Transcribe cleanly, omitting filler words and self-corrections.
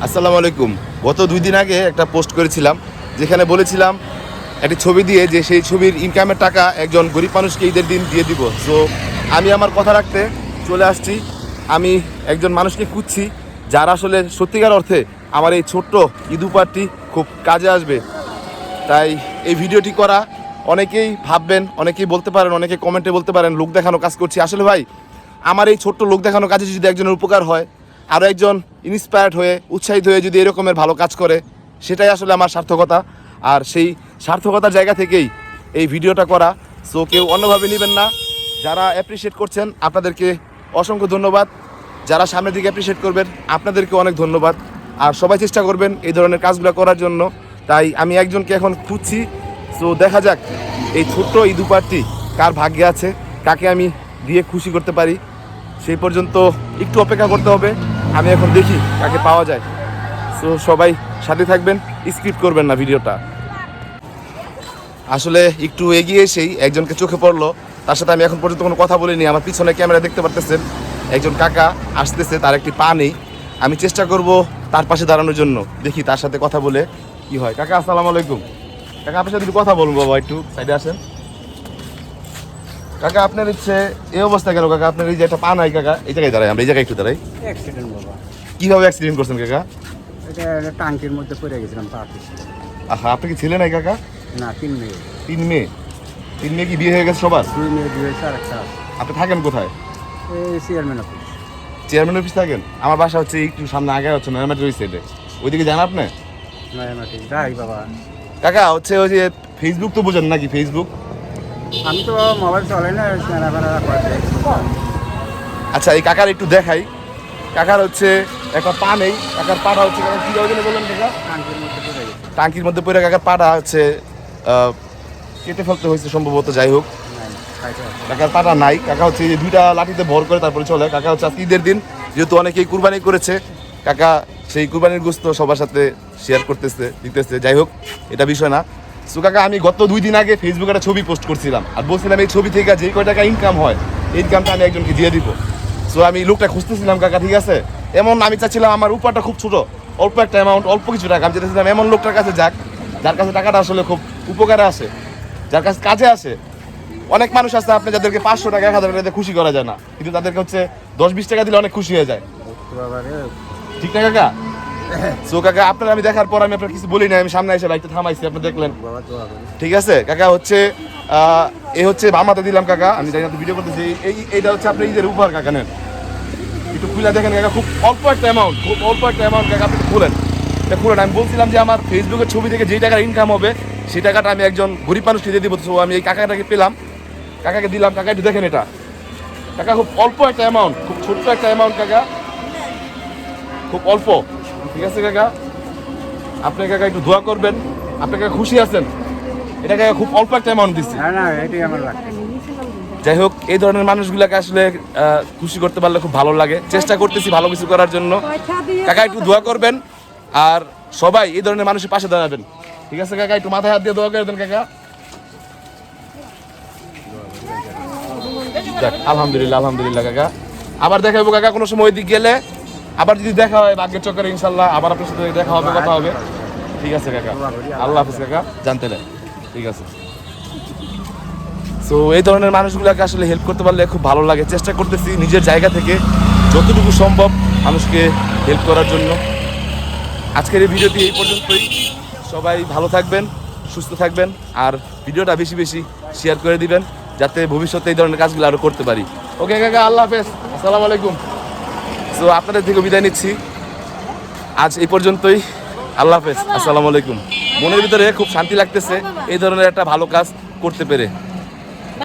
আসসালামু আলাইকুম। গত 2 দিন আগে একটা পোস্ট করেছিলাম যেখানে বলেছিলাম একটি ছবি দিয়ে যে সেই ছবির ইনকামের টাকা একজন গরিব মানুষকে ঈদের দিন দিয়ে দিব। সো আমি আমার কথা রাখতে চলে আসছি। আমি একজন মানুষকে খুঁজছি যারা আসলে সত্যিকার অর্থে আমার এই ছোট্ট ঈদ উপহারটি খুব কাজে আসবে। তাই এই ভিডিওটি করা। অনেকেই ভাববেন, অনেকেই বলতে পারেন, অনেকে কমেন্টে বলতে পারেন লোক দেখানো কাজ করছি। আসলে ভাই, আমার এই ছোট্ট লোক দেখানো কাজে যদি একজনের উপকার হয়, আরও একজন ইন্সপায়ার্ড হয়ে উৎসাহিত হয়ে যদি এরকমের ভালো কাজ করে, সেটাই আসলে আমার সার্থকতা। আর সেই সার্থকতার জায়গা থেকেই এই ভিডিওটা করা। সো কেউ অন্যভাবে নেবেন না। যারা অ্যাপ্রিসিয়েট করছেন আপনাদেরকে অসংখ্য ধন্যবাদ। যারা সামনের দিকে অ্যাপ্রিসিয়েট করবেন আপনাদেরকে অনেক ধন্যবাদ। আর সবাই চেষ্টা করবেন এই ধরনের কাজগুলো করার জন্য। তাই আমি একজনকে এখন খুঁজছি। সো দেখা যাক এই ছোট্ট ঈদ উপহারটি কার ভাগ্যে আছে, কাকে আমি দিয়ে খুশি করতে পারি। সেই পর্যন্ত একটু অপেক্ষা করতে হবে। আমি এখন দেখি কাকে পাওয়া যায়। সো সবাই সাথে থাকবেন, স্ক্রিপ্ট করবেন না ভিডিওটা। আসলে একটু এগিয়ে এসেই একজনকে চোখে পড়লো, তার সাথে আমি এখন পর্যন্ত কোনো কথা বলিনি। আমার পিছনে ক্যামেরা দেখতে পারতেছেন, একজন কাকা আসতেছে, তার একটি পা নেই। আমি চেষ্টা করব তার পাশে দাঁড়ানোর জন্য, দেখি তার সাথে কথা বলে কি হয়। কাকা আসসালামু আলাইকুম। কাকা আপনার সাথে একটু কথা বলবো, বাবা একটু সাইডে আসেন। কাকা আপনার হচ্ছে এই অবস্থা কেন কাকা? আপনার এই যে একটা পা নাই কাকা, এই জায়গায় দাঁড়াই, আমরা এই জায়গায় একটু দাঁড়াই। অ্যাক্সিডেন্ট বাবা। কিভাবে অ্যাক্সিডেন্ট করছেন কাকা? এটা একটা টাঙ্কির মধ্যে পড়ে গেছিলাম পা পিছলে। আহা, আপনি কি ছেলে নাই কাকা? না, 3 মেয়ে। 3 মেয়ে? 3 মেয়ে কি বিয়ে হয়ে গেছে সবার? 2 মেয়ে বিয়ে হয়েছে আর একটা আছে। আপনি থাকেন কোথায়? এই চেয়ারম্যান অফিস। চেয়ারম্যান অফিস থাকেন? আমার বাসা হচ্ছে একটু সামনে আগে হচ্ছে নয়ামাটি ওই সাইডে, ওইদিকে যান আপনি? নয়ামাটি যাই বাবা। কাকা হচ্ছে ওই যে ফেসবুক তো বোঝেন নাকি? ফেসবুক আমি তো মোবাইল চলে না, ক্যামেরা করে। আচ্ছা, এই কাকার একটু দেখাই। কাকার হচ্ছে একটা পা নেই, কাকার পাটা হচ্ছে কাকা কী ওই বললেন কাকা? টাঙ্কির মধ্যে পড়ে গেছে। টাঙ্কির মধ্যে পড়ে কাকার পাটা হচ্ছে কেটে ফেলতে হয়েছে সম্ভবত। যাই হোক, কাকার পাটা নাই। কাকা হচ্ছে এই যে 2টা লাঠিতে ভর করে তারপরে চলে। কাকা হচ্ছে আজকে ঈদের দিন, যেহেতু অনেকেই কুরবানি করেছে, কাকা সেই কুরবানির গোশত সবার সাথে শেয়ার করতেছে, দিতেছে। যাই হোক, এটা বিষয় না। সো কাকা, আমি গত 2 দিন আগে ফেসবুকে একটা ছবি পোস্ট করছিলাম আর বলছিলাম এই ছবি থেকে যেই কয় টাকা ইনকাম হয় এই ইনকামটা আমি একজনকে দিয়ে দিব। সো আমি লোকটা খুঁজতেছিলাম কাকা, ঠিক আছে? এমন আমি চাচ্ছিলাম আমার উপারটা খুব ছোট, অল্প একটা অ্যামাউন্ট, অল্প কিছু টাকা। আমি চাইছিলাম এমন লোকটার কাছে যাক যার কাছে টাকাটা আসলে খুব উপকারে আসে, যার কাছে কাজে আসে। অনেক মানুষ আছে আপনি যাদেরকে 500 টাকা 1000 টাকা দিয়ে খুশি করা যায় না, কিন্তু তাদেরকে হচ্ছে 10-20 টাকা দিলে অনেক খুশি হয়ে যায়। বাবা রে। ঠিক না কাকা? সো কাকা, আপনার আমি দেখার পর আমি আপনার কিছু বলি না, আমি সামনে এসে বাইকটা থামাইছি, আপনি দেখলেন। বাবা দোয়া করি। ঠিক আছে কাকা, হচ্ছে এই হচ্ছে বামাতে দিলাম কাকা, আমি জানি না ভিডিও করতেছি। এইটা হচ্ছে আপনার ঈদের উপহার কাকা, নেন একটু খুলে দেখেন কাকা। খুব অল্প একটা অ্যামাউন্ট, খুব অল্প একটা অ্যামাউন্ট কাকা, আপনি খুলেন, এটা খুলেন। আমি বলছিলাম যে আমার ফেসবুকের ছবি থেকে যেই টাকার ইনকাম হবে সেই টাকাটা আমি একজন গরিব মানুষকে দিয়ে দিব। তো আমি এই কাকাটাকে পেলাম, কাকাকে দিলাম। কাকা একটু দেখেন এটা কাকা, খুব অল্প একটা অ্যামাউন্ট, খুব ছোট্ট একটা অ্যামাউন্ট কাকা, খুব অল্প। ঠিক আছে কাকা, আপনি কাকা একটু দোয়া করবেন। আপনি কাকা খুশি আছেন? এটা কাকা খুব অল্প একটা অ্যামাউন্ট দিচ্ছি। না না, এটাই আমার লাগছে। যাই হোক, এই ধরনের মানুষগুলোকে আসলে খুশি করতে পারলে খুব ভালো লাগে। চেষ্টা করতেছি ভালো কিছু করার জন্য। কাকা একটু দোয়া করবেন আর সবাই এই ধরনের মানুষের পাশে দাঁড়াবেন। ঠিক আছে কাকা, একটু মাথায় হাত দিয়ে দোয়া করে দেন কাকা। যাক, আলহামদুলিল্লাহ, আলহামদুলিল্লাহ কাকা। আবার দেখাবো কাকা কোনো সময় ওই দিক গেলে, আবার যদি দেখা হয় ভাগ্যের চক্করে ইনশাল্লাহ আবার আপনার সাথে দেখা হবে, কথা হবে। ঠিক আছে কাকা, আল্লাহ হাফিজ কাকা, জানতে নেন। ঠিক আছে। সো এই ধরনের মানুষগুলোকে আসলে হেল্প করতে পারলে খুব ভালো লাগে। চেষ্টা করতেছি নিজের জায়গা থেকে যতটুকু সম্ভব মানুষকে হেল্প করার জন্য। আজকের এই ভিডিওটি এই পর্যন্তই। সবাই ভালো থাকবেন, সুস্থ থাকবেন, আর ভিডিওটা বেশি বেশি শেয়ার করে দিবেন যাতে ভবিষ্যতে এই ধরনের কাজগুলো আরও করতে পারি। ওকে কাকা, আল্লাহ হাফেজ, আসসালামু আলাইকুম। সো আপনাদের থেকে বিদায় নিচ্ছি আজ এই পর্যন্তই। আল্লাহ হাফেজ, আসসালামু আলাইকুম। মনের ভিতরে খুব শান্তি লাগতেছে এই ধরনের একটা ভালো কাজ করতে পেরে।